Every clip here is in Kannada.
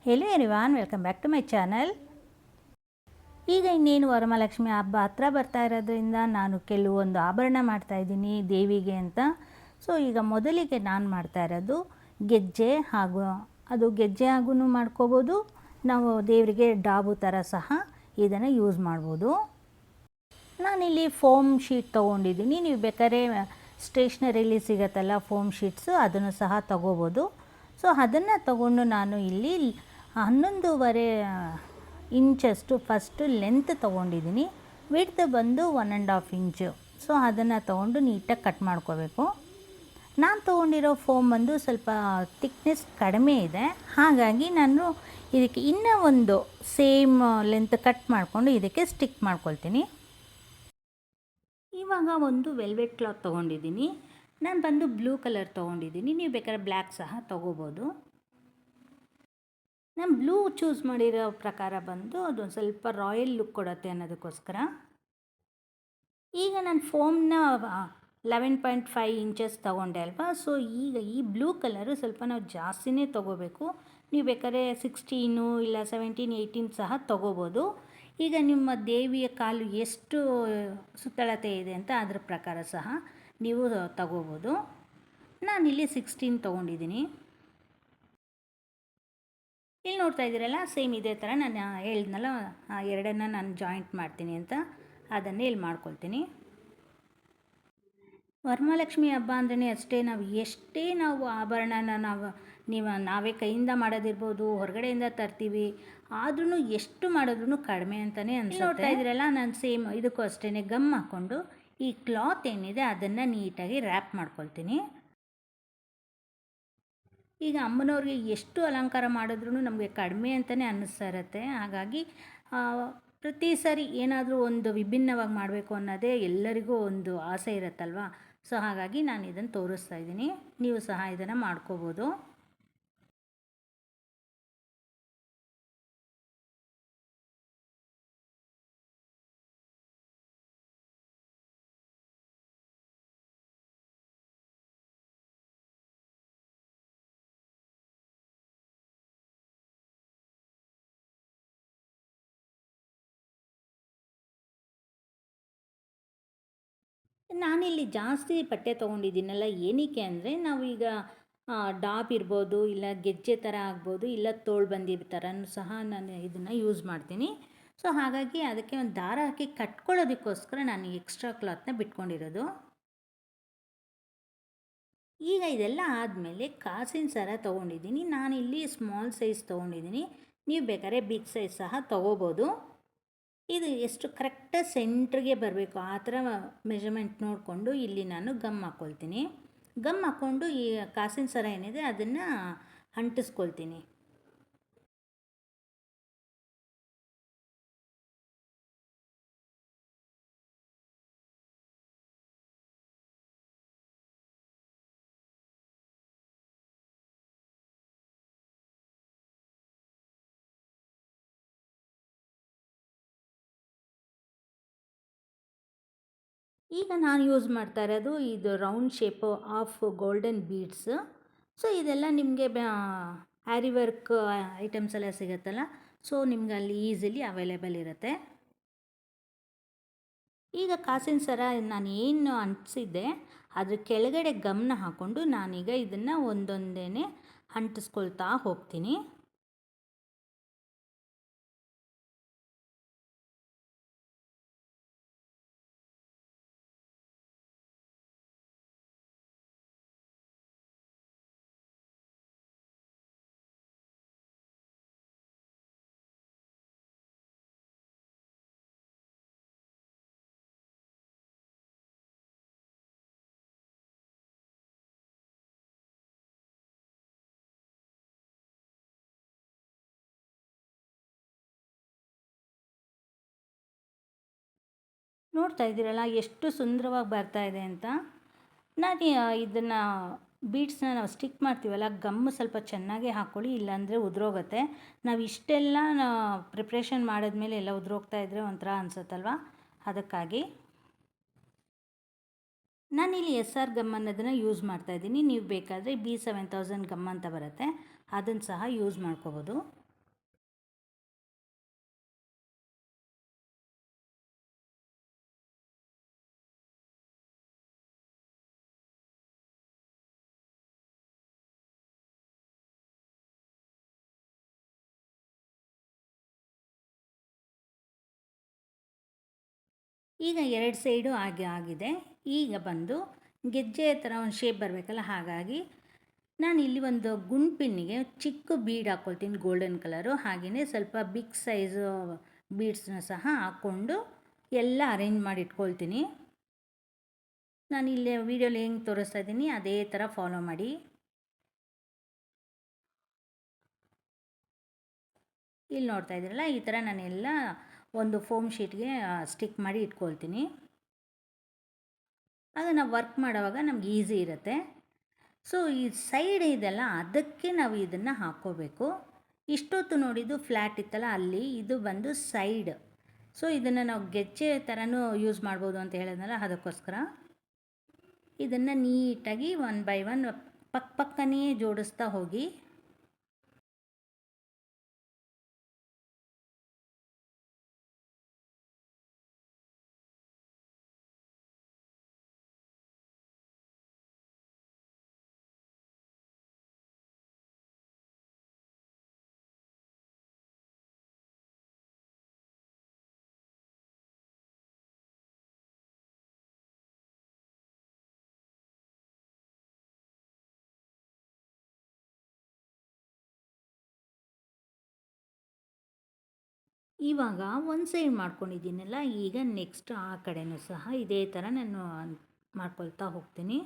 Hello everyone, welcome back to my channel. ಈಗ ಇನ್ನೇನು ವರಮಹಾಲಕ್ಷ್ಮಿ ಹಬ್ಬ ಹತ್ರ ಬರ್ತಾ ಇರೋದ್ರಿಂದ ನಾನು ಕೆಲವೊಂದು ಆಭರಣ ಮಾಡ್ತಾಯಿದ್ದೀನಿ ದೇವಿಗೆ ಅಂತ. ಸೊ ಈಗ ಮೊದಲಿಗೆ ನಾನು ಮಾಡ್ತಾ ಇರೋದು ಗೆಜ್ಜೆ, ಹಾಗೂ ಅದು ಗೆಜ್ಜೆ ಹಾಗೂ ಮಾಡ್ಕೋಬೋದು, ನಾವು ದೇವರಿಗೆ ಡಾಬು ಥರ ಸಹ ಇದನ್ನು ಯೂಸ್ ಮಾಡ್ಬೋದು. ನಾನಿಲ್ಲಿ ಫೋಮ್ ಶೀಟ್ ತೊಗೊಂಡಿದ್ದೀನಿ. ನೀವು ಬೇಕಾದ್ರೆ ಸ್ಟೇಷ್ನರಿಲಿ ಸಿಗುತ್ತಲ್ಲ ಫೋಮ್ ಶೀಟ್ಸು, ಅದನ್ನು ಸಹ ತೊಗೋಬೋದು. ಸೊ ಅದನ್ನು ತಗೊಂಡು ನಾನು ಇಲ್ಲಿ 11.5 ಇಂಚಷ್ಟು ಫಸ್ಟು ಲೆಂತ್ ತೊಗೊಂಡಿದ್ದೀನಿ. ವಿಡ್ತ್ ಬಂದು 1.5 ಇಂಚು. ಸೊ ಅದನ್ನು ತೊಗೊಂಡು ನೀಟಾಗಿ ಕಟ್ ಮಾಡ್ಕೋಬೇಕು. ನಾನು ತೊಗೊಂಡಿರೋ ಫೋಮ್ ಬಂದು ಸ್ವಲ್ಪ ತಿಕ್ನೆಸ್ ಕಡಿಮೆ ಇದೆ, ಹಾಗಾಗಿ ನಾನು ಇದಕ್ಕೆ ಇನ್ನೂ ಒಂದು ಸೇಮ್ ಲೆಂತ್ ಕಟ್ ಮಾಡಿಕೊಂಡು ಇದಕ್ಕೆ ಸ್ಟಿಕ್ ಮಾಡ್ಕೊಳ್ತೀನಿ. ಇವಾಗ ಒಂದು ವೆಲ್ವೆಟ್ ಕ್ಲಾತ್ ತೊಗೊಂಡಿದ್ದೀನಿ. ನಾನು ಬಂದು ಬ್ಲೂ ಕಲರ್ ತೊಗೊಂಡಿದ್ದೀನಿ. ನೀವು ಬೇಕಾದ್ರೆ ಬ್ಲ್ಯಾಕ್ ಸಹ ತೊಗೋಬೋದು. ನಾನು ಬ್ಲೂ ಚೂಸ್ ಮಾಡಿರೋ ಪ್ರಕಾರ ಬಂದು ಅದೊಂದು ಸ್ವಲ್ಪ ರಾಯಲ್ ಲುಕ್ ಕೊಡುತ್ತೆ ಅನ್ನೋದಕ್ಕೋಸ್ಕರ. ಈಗ ನಾನು ಫೋಮ್ನ 11.5 ಇಂಚಸ್ ತೊಗೊಂಡೆ ಅಲ್ವಾ. ಸೊ ಈಗ ಈ ಬ್ಲೂ ಕಲರು ಸ್ವಲ್ಪ ನಾವು ಜಾಸ್ತಿನೇ ತೊಗೋಬೇಕು. ನೀವು ಬೇಕಾದ್ರೆ 16 ಇಲ್ಲ 17, 18 ಸಹ ತೊಗೋಬೋದು. ಈಗ ನಿಮ್ಮ ದೇವಿಯ ಕಾಲು ಎಷ್ಟು ಸುತ್ತಳತೆ ಇದೆ ಅಂತ ಅದರ ಪ್ರಕಾರ ಸಹ ನೀವು ತಗೋಬೋದು. ನಾನಿಲ್ಲಿ 16 ತೊಗೊಂಡಿದ್ದೀನಿ. ಇಲ್ಲಿ ನೋಡ್ತಾ ಇದ್ದೀರಲ್ಲ, ಸೇಮ್ ಇದೇ ಥರ ನಾನು ಹೇಳಿದ್ನಲ್ಲ ಎರಡನ್ನು ನಾನು ಜಾಯಿಂಟ್ ಮಾಡ್ತೀನಿ ಅಂತ, ಅದನ್ನೇ ಇಲ್ಲಿ ಮಾಡ್ಕೊಳ್ತೀನಿ. ವರಮಹಾಲಕ್ಷ್ಮಿ ಹಬ್ಬ ಅಂದ್ರೇ ಅಷ್ಟೇ, ನಾವು ಎಷ್ಟೇ ಆಭರಣನ ನಾವೇ ಕೈಯಿಂದ ಮಾಡೋದಿರ್ಬೋದು, ಹೊರಗಡೆಯಿಂದ ತರ್ತೀವಿ, ಆದ್ರೂ ಎಷ್ಟು ಮಾಡಿದ್ರೂ ಕಡಿಮೆ ಅಂತಲೇ ಅನ್ಸುತ್ತೆ. ನೋಡ್ತಾ ಇದ್ದೀರಲ್ಲ, ನಾನು ಸೇಮ್ ಇದಕ್ಕೂ ಅಷ್ಟೇ ಗಮ್ ಹಾಕ್ಕೊಂಡು ಈ ಕ್ಲಾತ್ ಏನಿದೆ ಅದನ್ನು ನೀಟಾಗಿ ರ್ಯಾಪ್ ಮಾಡ್ಕೊಳ್ತೀನಿ. ಈಗ ಅಮ್ಮನವ್ರಿಗೆ ಎಷ್ಟು ಅಲಂಕಾರ ಮಾಡಿದ್ರೂ ನಮಗೆ ಕಡಿಮೆ ಅಂತಲೇ ಅನ್ನಿಸ್ತಾ ಇರುತ್ತೆ. ಹಾಗಾಗಿ ಪ್ರತಿ ಸಾರಿ ಏನಾದರೂ ಒಂದು ವಿಭಿನ್ನವಾಗಿ ಮಾಡಬೇಕು ಅನ್ನೋದೇ ಎಲ್ಲರಿಗೂ ಒಂದು ಆಸೆ ಇರುತ್ತಲ್ವ. ಸೊ ಹಾಗಾಗಿ ನಾನು ಇದನ್ನು ತೋರಿಸ್ತಾ ಇದ್ದೀನಿ. ನೀವು ಸಹ ಇದನ್ನು ಮಾಡ್ಕೋಬೋದು. ನಾನಿಲ್ಲಿ ಜಾಸ್ತಿ ಬಟ್ಟೆ ತೊಗೊಂಡಿದ್ದೀನಲ್ಲ, ಏನಕ್ಕೆ ಅಂದರೆ ನಾವು ಈಗ ಡಾಬ್ ಇರ್ಬೋದು, ಇಲ್ಲ ಗೆಜ್ಜೆ ಥರ ಆಗ್ಬೋದು, ಇಲ್ಲ ತೋಳು ಬಂದಿ ಥರನೂ ಸಹ ನಾನು ಇದನ್ನು ಯೂಸ್ ಮಾಡ್ತೀನಿ. ಸೊ ಹಾಗಾಗಿ ಅದಕ್ಕೆ ಒಂದು ದಾರ ಹಾಕಿ ಕಟ್ಕೊಳ್ಳೋದಕ್ಕೋಸ್ಕರ ನಾನು ಎಕ್ಸ್ಟ್ರಾ ಕ್ಲಾತ್ನ ಬಿಟ್ಕೊಂಡಿರೋದು. ಈಗ ಇದೆಲ್ಲ ಆದಮೇಲೆ ಕಾಸಿನ ಸರ ತೊಗೊಂಡಿದ್ದೀನಿ. ನಾನಿಲ್ಲಿ ಸ್ಮಾಲ್ ಸೈಜ್ ತೊಗೊಂಡಿದ್ದೀನಿ. ನೀವು ಬೇಕಾದ್ರೆ ಬಿಗ್ ಸೈಜ್ ಸಹ ತೊಗೋಬೋದು. ಇದು ಎಷ್ಟು ಕರೆಕ್ಟಾಗಿ ಸೆಂಟ್ರಿಗೆ ಬರಬೇಕು ಆ ಥರ ಮೆಜರ್ಮೆಂಟ್ ನೋಡಿಕೊಂಡು ಇಲ್ಲಿ ನಾನು ಗಮ್ ಹಾಕ್ಕೊಳ್ತೀನಿ. ಗಮ್ ಹಾಕ್ಕೊಂಡು ಈ ಕಾಸಿನ ಸರ ಏನಿದೆ ಅದನ್ನು ಅಂಟಿಸ್ಕೊಳ್ತೀನಿ. ಈಗ ನಾನು ಯೂಸ್ ಮಾಡ್ತಾ ಇರೋದು ಇದು round shape of golden beads. So ಇದೆಲ್ಲ ನಿಮಗೆ ಆ್ಯರಿ ವರ್ಕ್ ಐಟಮ್ಸ್ ಎಲ್ಲ ಸಿಗುತ್ತಲ್ಲ, ಸೊ ನಿಮ್ಗೆ ಅಲ್ಲಿ ಈಸಿಲಿ ಅವೈಲೇಬಲ್ ಇರುತ್ತೆ. ಈಗ ಕಾಸಿನ ಸರ ನಾನು ಏನು ಅಂಟಿಸಿದ್ದೆ ಅದ್ರ ಕೆಳಗಡೆ ಗಮನ ಹಾಕ್ಕೊಂಡು ನಾನೀಗ ಇದನ್ನು ಒಂದೊಂದೇ ಅಂಟಿಸ್ಕೊಳ್ತಾ ಹೋಗ್ತೀನಿ. ನೋಡ್ತಾ ಇದ್ದೀರಲ್ಲ ಎಷ್ಟು ಸುಂದರವಾಗಿ ಬರ್ತಾ ಇದೆ ಅಂತ. ನಾನು ಇದನ್ನು ಬೀಡ್ಸ್ನ ನಾವು ಸ್ಟಿಕ್ ಮಾಡ್ತೀವಲ್ಲ, ಗಮ್ಮು ಸ್ವಲ್ಪ ಚೆನ್ನಾಗೇ ಹಾಕ್ಕೊಳ್ಳಿ, ಇಲ್ಲಾಂದರೆ ಉದುರೋಗುತ್ತೆ. ನಾವು ಇಷ್ಟೆಲ್ಲ ಪ್ರಿಪ್ರೇಷನ್ ಮಾಡಿದ್ಮೇಲೆ ಎಲ್ಲ ಉದುರೋಗ್ತಾ ಇದ್ದರೆ ಒಂಥರ ಅನಿಸುತ್ತಲ್ವ, ಅದಕ್ಕಾಗಿ ನಾನಿಲ್ಲಿ SR ಗಮ್ ಅನ್ನೋದನ್ನು ಯೂಸ್ ಮಾಡ್ತಾಯಿದ್ದೀನಿ. ನೀವು ಬೇಕಾದರೆ B7000 ಗಮ್ ಅಂತ ಬರುತ್ತೆ, ಅದನ್ನು ಸಹ ಯೂಸ್ ಮಾಡ್ಕೋಬೋದು. ಈಗ ಎರಡು ಸೈಡು ಆಗಿದೆ. ಈಗ ಬಂದು ಗೆಜ್ಜೆ ಥರ ಒಂದು ಶೇಪ್ ಬರಬೇಕಲ್ಲ, ಹಾಗಾಗಿ ನಾನು ಇಲ್ಲಿ ಒಂದು ಗುಂಡ್ಪಿನ್ನಿಗೆ ಚಿಕ್ಕ ಬೀಡ್ ಹಾಕ್ಕೊಳ್ತೀನಿ ಗೋಲ್ಡನ್ ಕಲರು. ಹಾಗೆಯೇ ಸ್ವಲ್ಪ ಬಿಗ್ ಸೈಜು ಬೀಡ್ಸ್ನ ಸಹ ಹಾಕ್ಕೊಂಡು ಎಲ್ಲ ಅರೇಂಜ್ ಮಾಡಿ ಇಟ್ಕೊಳ್ತೀನಿ. ನಾನು ಇಲ್ಲಿ ವೀಡಿಯೋಲಿ ಹೆಂಗೆ ತೋರಿಸ್ತಾ ಇದ್ದೀನಿ ಅದೇ ಥರ ಫಾಲೋ ಮಾಡಿ. ಇಲ್ಲಿ ನೋಡ್ತಾ ಇದ್ದೀರಲ್ಲ, ಈ ಥರ ನಾನೆಲ್ಲ ಒಂದು ಫೋಮ್ ಶೀಟ್ಗೆ ಸ್ಟಿಕ್ ಮಾಡಿ ಇಟ್ಕೊಳ್ತೀನಿ. ಆಗ ನಾವು ವರ್ಕ್ ಮಾಡೋವಾಗ ನಮ್ಗೆ ಈಸಿ ಇರುತ್ತೆ. ಸೊ ಈ ಸೈಡ್ ಇದೆಲ್ಲ ಅದಕ್ಕೆ ನಾವು ಇದನ್ನು ಹಾಕ್ಕೋಬೇಕು. ಇಷ್ಟೊತ್ತು ನೋಡಿದ್ದು ಫ್ಲ್ಯಾಟ್ ಇತ್ತಲ್ಲ ಅಲ್ಲಿ, ಇದು ಬಂದು ಸೈಡ್. ಸೊ ಇದನ್ನು ನಾವು ಗೆಜ್ಜೆ ಥರನೂ ಯೂಸ್ ಮಾಡ್ಬೋದು ಅಂತ ಹೇಳಿದ್ನಲ್ಲ, ಅದಕ್ಕೋಸ್ಕರ ಇದನ್ನು ನೀಟಾಗಿ ಒನ್ ಬೈ ಒನ್ ಪಕ್ಕನೇ ಜೋಡಿಸ್ತಾ ಹೋಗಿ. ಇವಾಗ ಒಂದು ಸೈಡ್ ಮಾಡ್ಕೊಂಡಿದ್ದೀನಲ್ಲ, ಈಗ ನೆಕ್ಸ್ಟ್ ಆ ಕಡೆನೂ ಸಹ ಇದೇ ಥರ ನಾನು ಮಾಡ್ಕೊಳ್ತಾ ಹೋಗ್ತೀನಿ.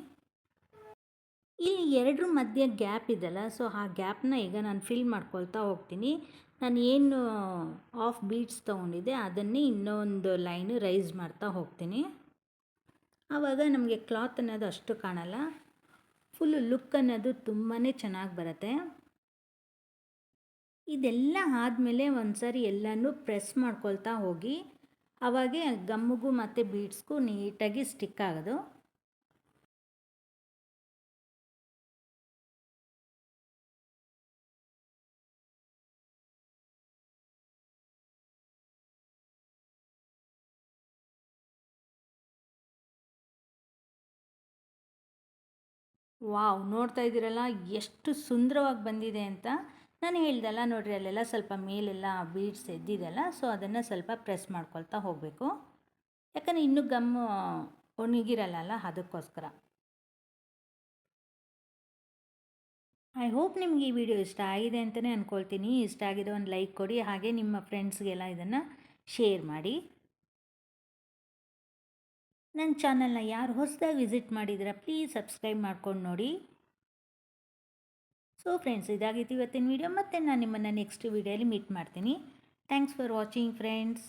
ಇಲ್ಲಿ ಎರಡರ ಮಧ್ಯೆ ಗ್ಯಾಪ್ ಇದೆಯಲ್ಲ, ಸೊ ಆ ಗ್ಯಾಪ್ನ ಈಗ ನಾನು ಫಿಲ್ ಮಾಡ್ಕೊಳ್ತಾ ಹೋಗ್ತೀನಿ. ನಾನು ಏನು ಆಫ್ ಬೀಡ್ಸ್ ತೊಗೊಂಡಿದ್ದೆ ಅದನ್ನೇ ಇನ್ನೊಂದು ಲೈನು ರೈಸ್ ಮಾಡ್ತಾ ಹೋಗ್ತೀನಿ. ಆವಾಗ ನಮಗೆ ಕ್ಲಾತ್ ಅನ್ನೋದು ಅಷ್ಟು ಕಾಣಲ್ಲ, ಫುಲ್ಲು ಲುಕ್ ಅನ್ನೋದು ತುಂಬಾ ಚೆನ್ನಾಗಿ ಬರುತ್ತೆ. ಇದೆಲ್ಲ ಆದಮೇಲೆ ಒಂದು ಸಾರಿ ಎಲ್ಲನೂ ಪ್ರೆಸ್ ಮಾಡ್ಕೊಳ್ತಾ ಹೋಗಿ, ಆವಾಗೆ ಗಮ್ಮಿಗೂ ಮತ್ತು ಬೀಡ್ಸ್ಗೂ ನೀಟಾಗಿ ಸ್ಟಿಕ್ ಆಗೋದು. ವಾವ್, ನೋಡ್ತಾ ಇದ್ದೀರಲ್ಲ ಎಷ್ಟು ಸುಂದರವಾಗಿ ಬಂದಿದೆ ಅಂತ. ನಾನು ಹೇಳ್ದಲ್ಲ ನೋಡ್ರಿ, ಅಲ್ಲೆಲ್ಲ ಸ್ವಲ್ಪ ಮೇಲೆಲ್ಲ ಬೀಡ್ಸ್ ಎದ್ದಿದೆಯಲ್ಲ, ಸೊ ಅದನ್ನು ಸ್ವಲ್ಪ ಪ್ರೆಸ್ ಮಾಡ್ಕೊಳ್ತಾ ಹೋಗಬೇಕು. ಯಾಕಂದರೆ ಇನ್ನೂ ಗಮ್ಮು ಒಣಗಿರಲ್ಲ, ಅದಕ್ಕೋಸ್ಕರ. ಐ ಹೋಪ್ ನಿಮ್ಗೆ ಈ ವಿಡಿಯೋ ಇಷ್ಟ ಆಗಿದೆ ಅಂತಲೇ ಅಂದ್ಕೊಳ್ತೀನಿ. ಇಷ್ಟ ಆಗಿದೆ ಒಂದು ಲೈಕ್ ಕೊಡಿ, ಹಾಗೆ ನಿಮ್ಮ ಫ್ರೆಂಡ್ಸ್ಗೆಲ್ಲ ಇದನ್ನು ಶೇರ್ ಮಾಡಿ. ನನ್ನ ಚಾನಲ್ನ ಯಾರು ಹೊಸದಾಗಿ ವಿಸಿಟ್ ಮಾಡಿದ್ದೀರಾ ಪ್ಲೀಸ್ ಸಬ್ಸ್ಕ್ರೈಬ್ ಮಾಡ್ಕೊಂಡು ನೋಡಿ. ಸೊ ಫ್ರೆಂಡ್ಸ್, ಇದಾಗಿತ್ತು ಇವತ್ತಿನ ವೀಡಿಯೋ. ಮತ್ತು ನಾನು ನಿಮ್ಮನ್ನು ನೆಕ್ಸ್ಟ್ ವೀಡಿಯೋಲಿ ಮೀಟ್ ಮಾಡ್ತೀನಿ. Thanks for watching friends.